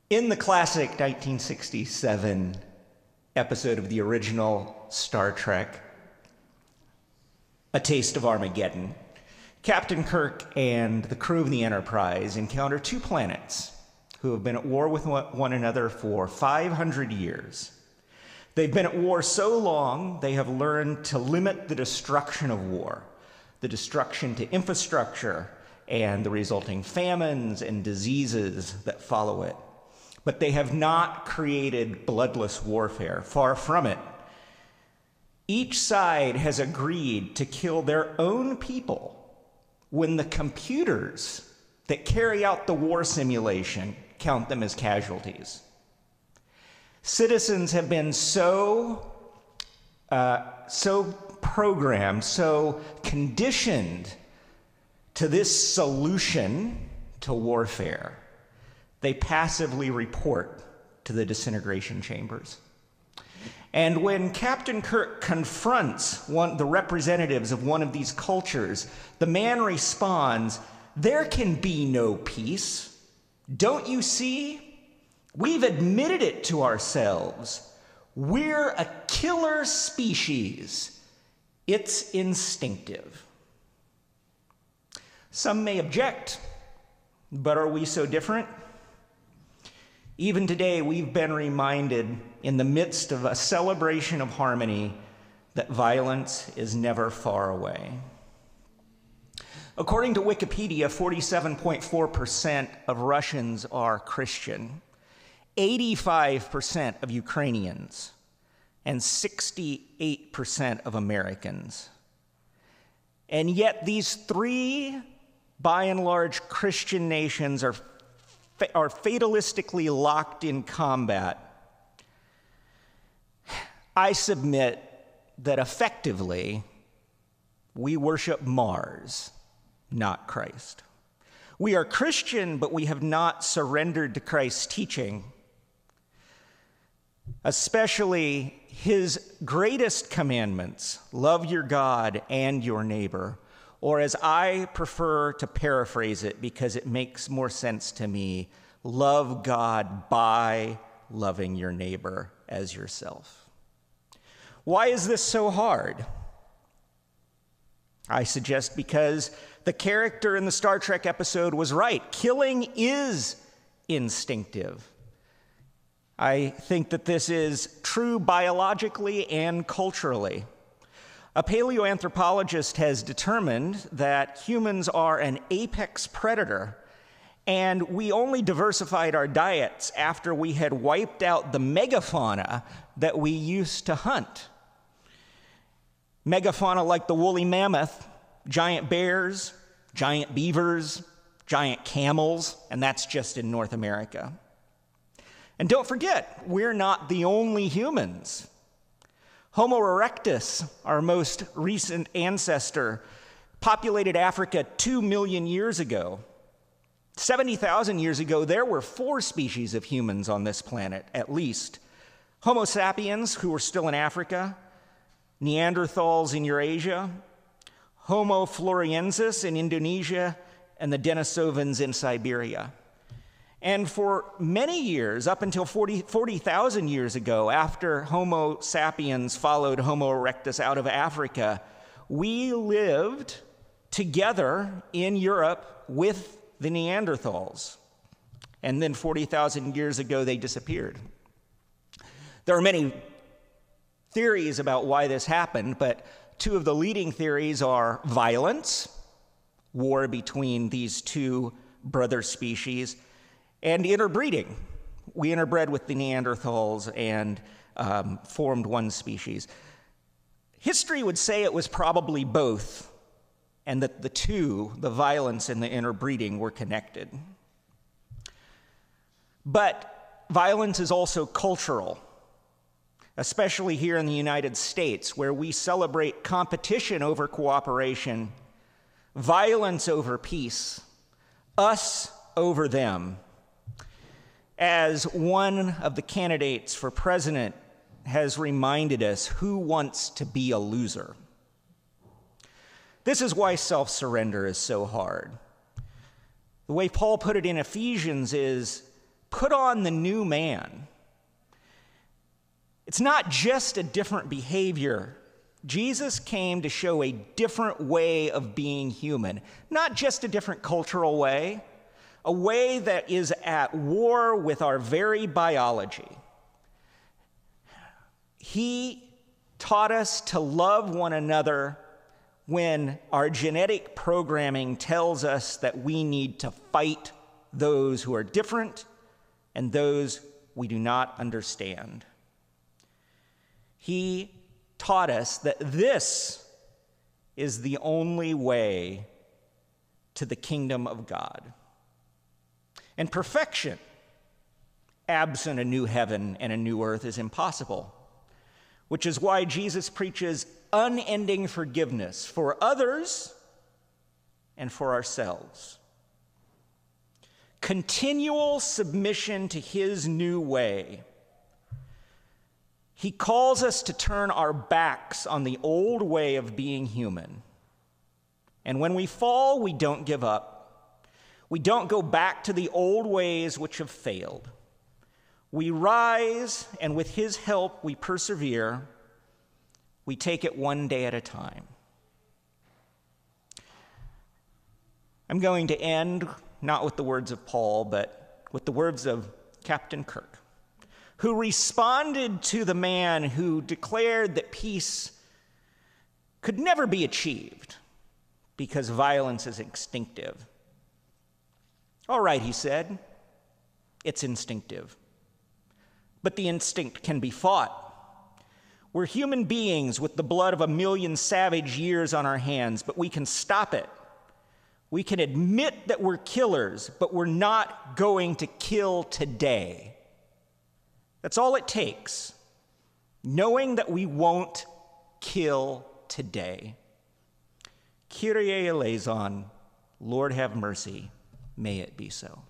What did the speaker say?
In the classic 1967 episode of the original Star Trek, A Taste of Armageddon, Captain Kirk and the crew of the Enterprise encounter two planets who have been at war with one another for 500 years. They've been at war so long, they have learned to limit the destruction of war, the destruction to infrastructure, and the resulting famines and diseases that follow it. But they have not created bloodless warfare, far from it. Each side has agreed to kill their own people when the computers that carry out the war simulation count them as casualties. Citizens have been so programmed, so conditioned to this solution to warfare, they passively report to the disintegration chambers. And when Captain Kirk confronts the representatives of one of these cultures, the man responds, "There can be no peace. Don't you see? We've admitted it to ourselves. We're a killer species. It's instinctive." Some may object, but are we so different? Even today, we've been reminded in the midst of a celebration of harmony that violence is never far away. According to Wikipedia, 47.4% of Russians are Christian, 85% of Ukrainians, and 68% of Americans. And yet these three, by and large, Christian nations are fatalistically locked in combat. I submit that effectively we worship Mars, not Christ. We are Christian, but we have not surrendered to Christ's teaching, especially his greatest commandments: love your God and your neighbor. Or as I prefer to paraphrase it because it makes more sense to me, love God by loving your neighbor as yourself. Why is this so hard? I suggest because the character in the Star Trek episode was right. Killing is instinctive. I think that this is true biologically and culturally. A paleoanthropologist has determined that humans are an apex predator, and we only diversified our diets after we had wiped out the megafauna that we used to hunt. Megafauna like the woolly mammoth, giant bears, giant beavers, giant camels, and that's just in North America. And don't forget, we're not the only humans. Homo erectus, our most recent ancestor, populated Africa 2 million years ago. 70,000 years ago, there were 4 species of humans on this planet, at least. Homo sapiens, who were still in Africa, Neanderthals in Eurasia, Homo floresiensis in Indonesia, and the Denisovans in Siberia. And for many years, up until 40,000 years ago, after Homo sapiens followed Homo erectus out of Africa, we lived together in Europe with the Neanderthals. And then 40,000 years ago, they disappeared. There are many theories about why this happened, but two of the leading theories are violence, war between these two brother species, and interbreeding. We interbred with the Neanderthals and formed one species. History would say it was probably both, and that the two, the violence and the interbreeding, were connected. But violence is also cultural, especially here in the United States, where we celebrate competition over cooperation, violence over peace, us over them. As one of the candidates for president has reminded us, who wants to be a loser? This is why self-surrender is so hard. The way Paul put it in Ephesians is put on the new man. It's not just a different behavior. Jesus came to show a different way of being human, not just a different cultural way, a way that is at war with our very biology. He taught us to love one another when our genetic programming tells us that we need to fight those who are different and those we do not understand. He taught us that this is the only way to the kingdom of God. And perfection, absent a new heaven and a new earth, is impossible, which is why Jesus preaches unending forgiveness for others and for ourselves. Continual submission to his new way. He calls us to turn our backs on the old way of being human. And when we fall, we don't give up. We don't go back to the old ways which have failed. We rise, and with his help, we persevere. We take it one day at a time. I'm going to end not with the words of Paul, but with the words of Captain Kirk, who responded to the man who declared that peace could never be achieved because violence is instinctive. All right, he said, it's instinctive. But the instinct can be fought. We're human beings with the blood of 1,000,000 savage years on our hands, but we can stop it. We can admit that we're killers, but we're not going to kill today. That's all it takes, knowing that we won't kill today. Kyrie eleison, Lord have mercy, may it be so.